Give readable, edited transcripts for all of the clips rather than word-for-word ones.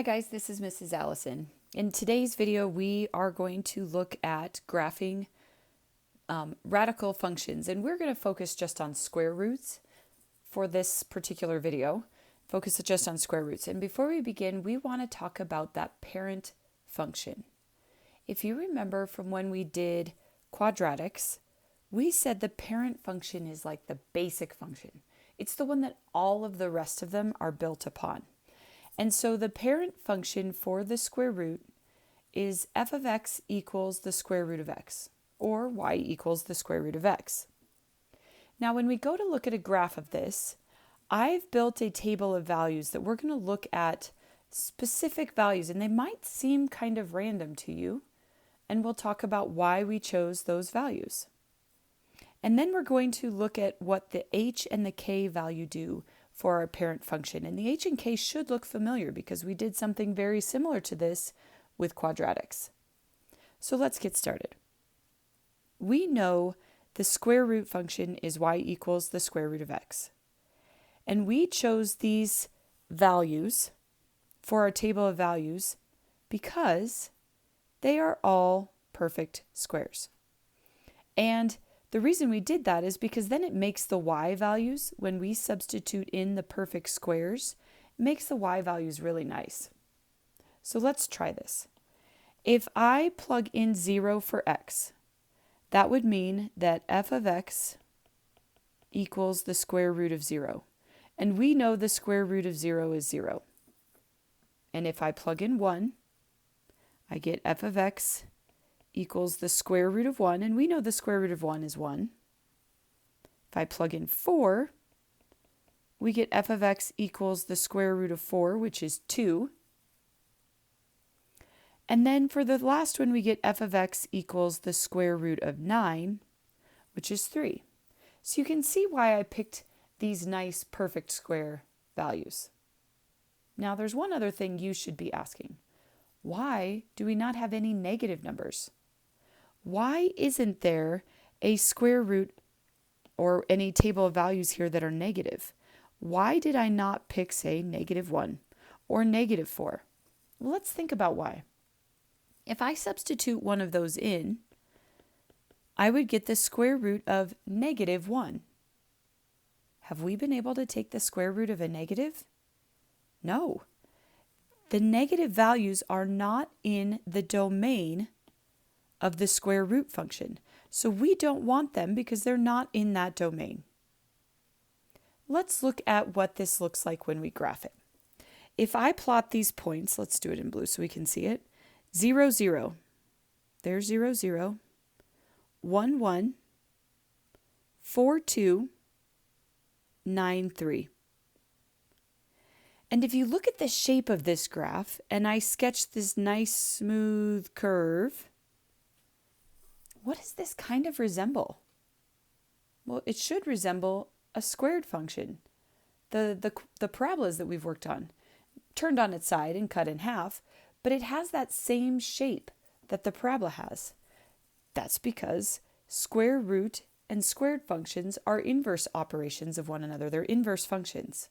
Hi guys, this is Mrs. Allison. In today's video, we are going to look at graphing radical functions, and we're going to focus just on square roots for this particular video. Focus just on square roots. And before we begin, we want to talk about that parent function. If you remember from when we did quadratics, we said the parent function is like the basic function. It's the one that all of the rest of them are built upon. And so the parent function for the square root is f of x equals the square root of x, or y equals the square root of x. Now, when we go to look at a graph of this, I've built a table of values that we're going to look at specific values, and they might seem kind of random to you, and we'll talk about why we chose those values. And then we're going to look at what the h and the k value do for our parent function. And the h and k should look familiar because we did something very similar to this with quadratics. So let's get started. We know the square root function is y equals the square root of x. And we chose these values for our table of values because they are all perfect squares. And the reason we did that is because then it makes the y values, when we substitute in the perfect squares, it makes the y values really nice. So let's try this. If I plug in 0 for x, that would mean that f of x equals the square root of 0. And we know the square root of 0 is 0. And if I plug in 1, I get f of x equals the square root of 1, and we know the square root of 1 is 1. If I plug in 4, we get f of x equals the square root of 4, which is 2. And then for the last one, we get f of x equals the square root of 9, which is 3. So you can see why I picked these nice perfect square values. Now there's one other thing you should be asking. Why do we not have any negative numbers? Why isn't there a square root or any table of values here that are negative? Why did I not pick, say, -1 or -4? Well, let's think about why. If I substitute one of those in, I would get the square root of -1. Have we been able to take the square root of a negative? No. The negative values are not in the domain of the square root function. So we don't want them because they're not in that domain. Let's look at what this looks like when we graph it. If I plot these points, let's do it in blue so we can see it. 0, 0. There's 0, 0. 1, 1. 4, 2. 9, 3. And if you look at the shape of this graph, and I sketch this nice smooth curve, what does this kind of resemble? Well, it should resemble a squared function. The parabolas that we've worked on, turned on its side and cut in half, but it has that same shape that the parabola has. That's because square root and squared functions are inverse operations of one another. They're inverse functions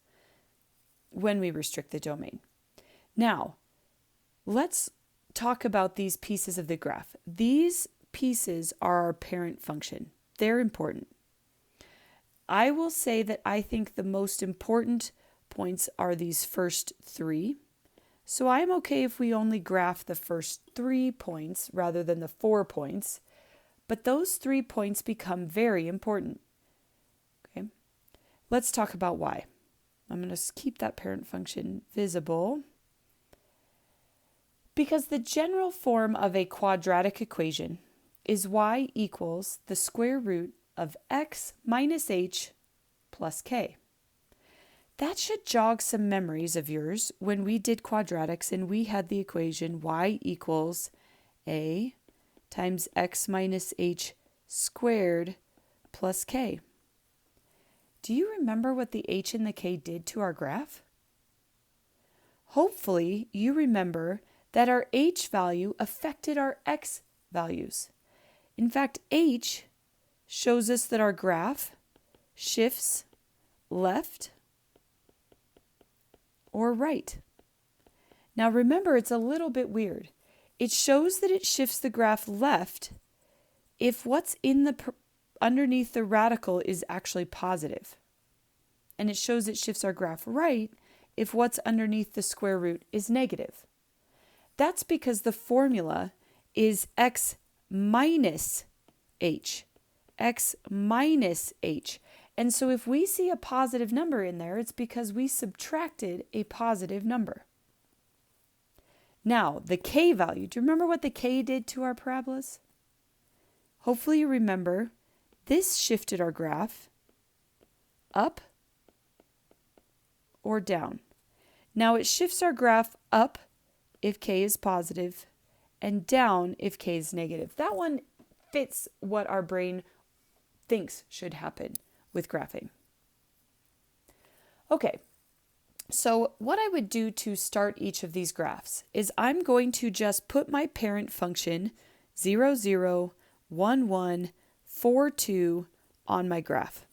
when we restrict the domain. Now, let's talk about these pieces of the graph. These pieces are our parent function. They're important. I will say that I think the most important points are these first 3. So I'm okay if we only graph the first 3 points rather than the 4 points, but those 3 points become very important. Okay, let's talk about why. I'm going to keep that parent function visible. Because the general form of a quadratic equation is y equals the square root of x minus h plus k. That should jog some memories of yours when we did quadratics and we had the equation y equals a times x minus h squared plus k. Do you remember what the h and the k did to our graph? Hopefully you remember that our h value affected our x values. In fact, h shows us that our graph shifts left or right. Now remember, it's a little bit weird. It shows that it shifts the graph left if what's in the underneath the radical is actually positive. And it shows it shifts our graph right if what's underneath the square root is negative. That's because the formula is x minus h. X minus h. And so if we see a positive number in there, it's because we subtracted a positive number. Now, the k value, do you remember what the k did to our parabolas? Hopefully you remember this shifted our graph up or down. Now it shifts our graph up if k is positive and down if k is negative. That one fits what our brain thinks should happen with graphing. Okay, so what I would do to start each of these graphs is I'm going to just put my parent function 0, 0, 1, 1, 4, 2 on my graph.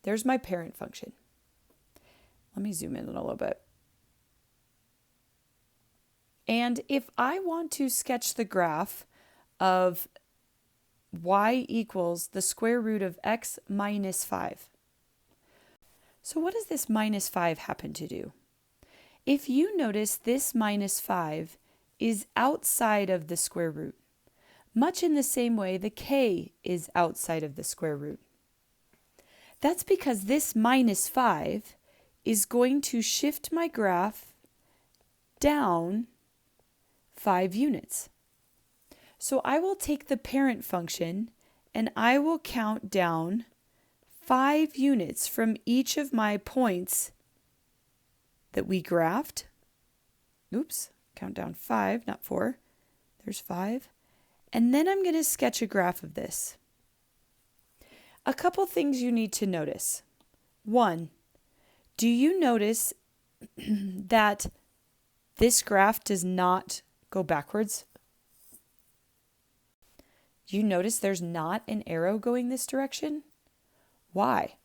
There's my parent function. Let me zoom in a little bit. And if I want to sketch the graph of y equals the square root of x minus 5. So what does this minus 5 happen to do? If you notice, this minus 5 is outside of the square root, much in the same way the k is outside of the square root. That's because this minus 5 is going to shift my graph down 5 units. So I will take the parent function and I will count down 5 units from each of my points that we graphed. Oops, count down 5, not 4. There's 5. And then I'm going to sketch a graph of this. A couple things you need to notice. 1, do you notice that this graph does not go backwards? Do you notice there's not an arrow going this direction? Why?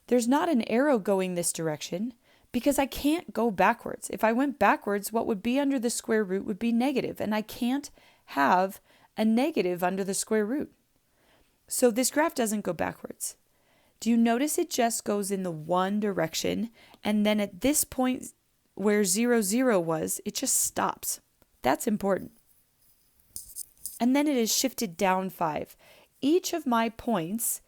There's not an arrow going this direction because I can't go backwards. If I went backwards, what would be under the square root would be negative, and I can't have a negative under the square root. So this graph doesn't go backwards. Do you notice it just goes in the one direction, and then at this point where 0, 0 was, it just stops? That's important. And then it is shifted down 5. Each of my points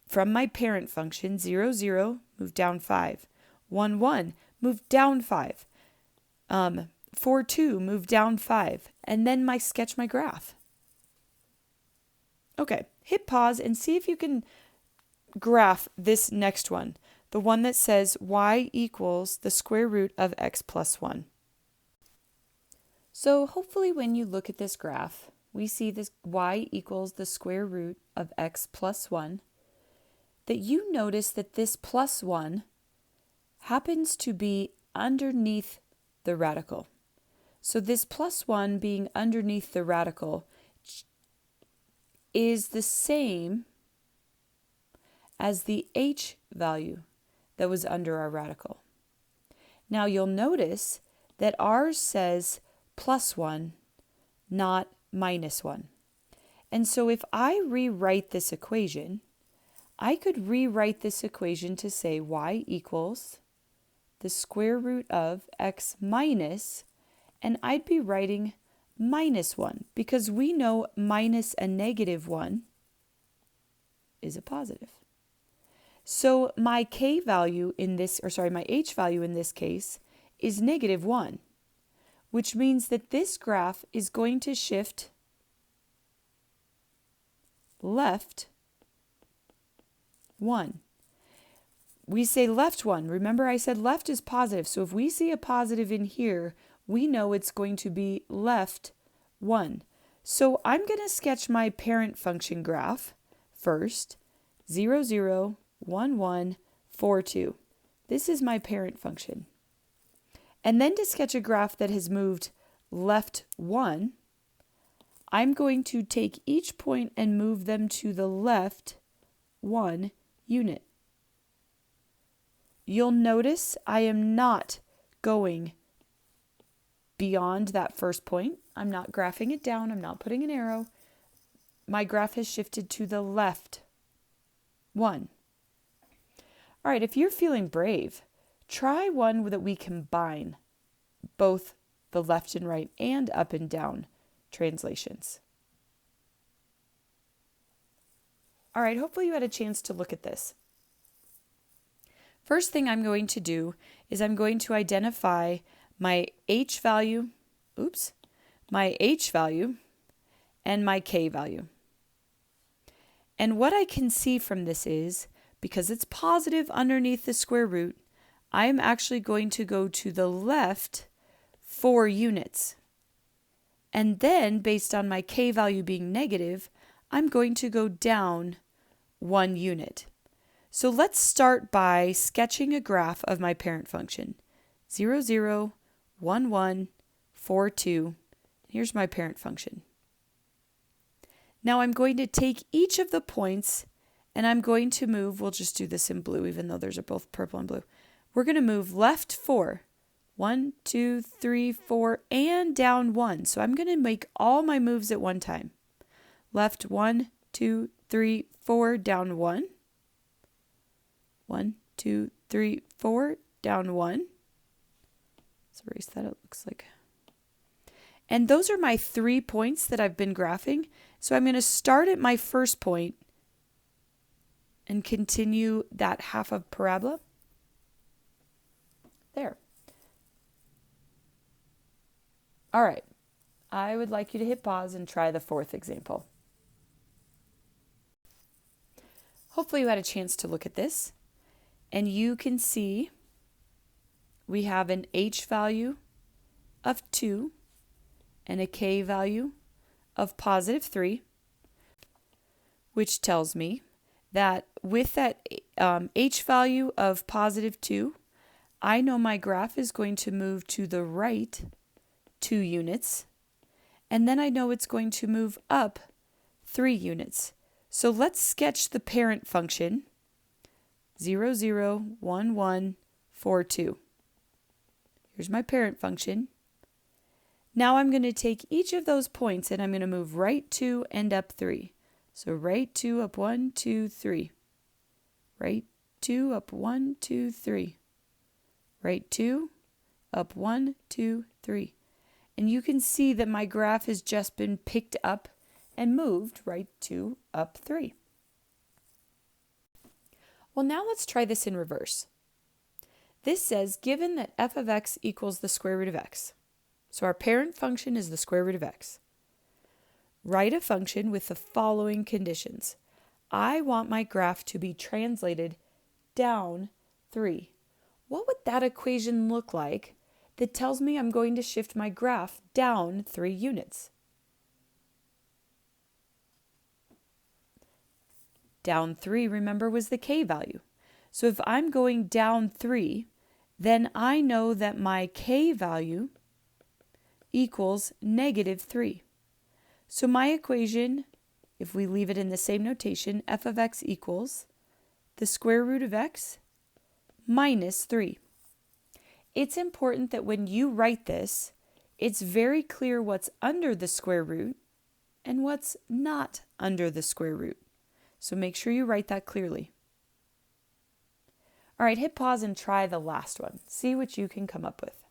from my parent function, 0, 0, move down 5. 1, 1, move down 5. 4, 2, move down 5. And then sketch my graph. Okay, hit pause and see if you can graph this next one, the one that says y equals the square root of x plus 1. So hopefully when you look at this graph, we see this y equals the square root of x plus 1, that you notice that this plus 1 happens to be underneath the radical. So this plus 1 being underneath the radical is the same as the h value that was under our radical. Now you'll notice that ours says plus 1, not minus 1. And so if I rewrite this equation, I could rewrite this equation to say y equals the square root of x minus, and I'd be writing minus 1 because we know minus a negative 1 is a positive. So my k value in this, my h value in this case is negative 1, which means that this graph is going to shift left 1. We say left 1. Remember I said left is positive. So if we see a positive in here, we know it's going to be left 1. So I'm going to sketch my parent function graph first. 0, 0, 1, 1, 4, 2. This is my parent function. And then to sketch a graph that has moved left 1, I'm going to take each point and move them to the left 1 unit. You'll notice I am not going beyond that first point. I'm not graphing it down. I'm not putting an arrow. My graph has shifted to the left 1. All right, if you're feeling brave, try one that we combine both the left and right and up and down translations. All right, hopefully you had a chance to look at this. First thing I'm going to do is I'm going to identify my H value, my H value and my K value. And what I can see from this is, because it's positive underneath the square root, I'm actually going to go to the left 4 units. And then, based on my K value being negative, I'm going to go down 1 unit. So let's start by sketching a graph of my parent function. 0, 0, 1, 1, 4, 2. Here's my parent function. Now I'm going to take each of the points and I'm going to move, we'll just do this in blue even though those are both purple and blue. We're going to move left 4, 1, 2, 3, 4, and down 1. So I'm going to make all my moves at one time. Left 1, 2, 3, 4, down 1. 1, 2, 3, 4, down 1. Let's erase that, it looks like. And those are my 3 points that I've been graphing. So I'm going to start at my first point and continue that half of parabola. There. All right. I would like you to hit pause and try the 4th example. Hopefully you had a chance to look at this. And you can see we have an H value of 2 and a K value of positive 3, which tells me that with that H value of positive 2, I know my graph is going to move to the right 2 units, and then I know it's going to move up 3 units. So let's sketch the parent function, 0, 0, 1, 1, 4, 2. Here's my parent function. Now I'm going to take each of those points and I'm going to move right 2 and up 3. So right 2 up 1, 2, 3. Right 2 up 1, 2, 3. Right 2 up 1, 2, 3. And you can see that my graph has just been picked up and moved right 2 up 3. Well, now let's try this in reverse. This says, given that f of x equals the square root of x. So our parent function is the square root of x. Write a function with the following conditions. I want my graph to be translated down 3. What would that equation look like that tells me I'm going to shift my graph down 3 units? Down 3, remember, was the K value. So if I'm going down 3, then I know that my K value equals negative 3. So my equation, if we leave it in the same notation, f of x equals the square root of x minus 3. It's important that when you write this, it's very clear what's under the square root and what's not under the square root. So make sure you write that clearly. All right, hit pause and try the last one. See what you can come up with.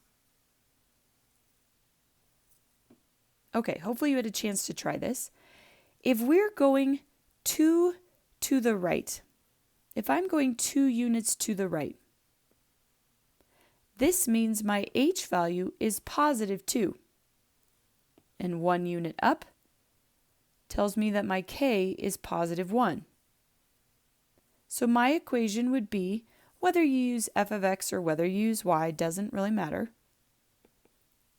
Okay, hopefully you had a chance to try this. If we're going 2 to the right, if I'm going 2 units to the right, this means my H value is positive 2. And 1 unit up tells me that my K is positive 1. So my equation would be, whether you use f of x or whether you use y, doesn't really matter.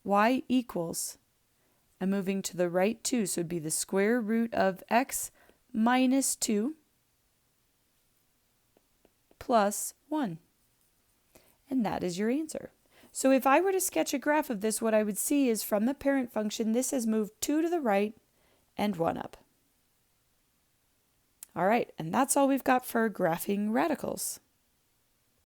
Y equals, I'm moving to the right 2, so it would be the square root of x minus 2 plus 1. And that is your answer. So if I were to sketch a graph of this, what I would see is from the parent function, this has moved 2 to the right and 1 up. All right, and that's all we've got for graphing radicals.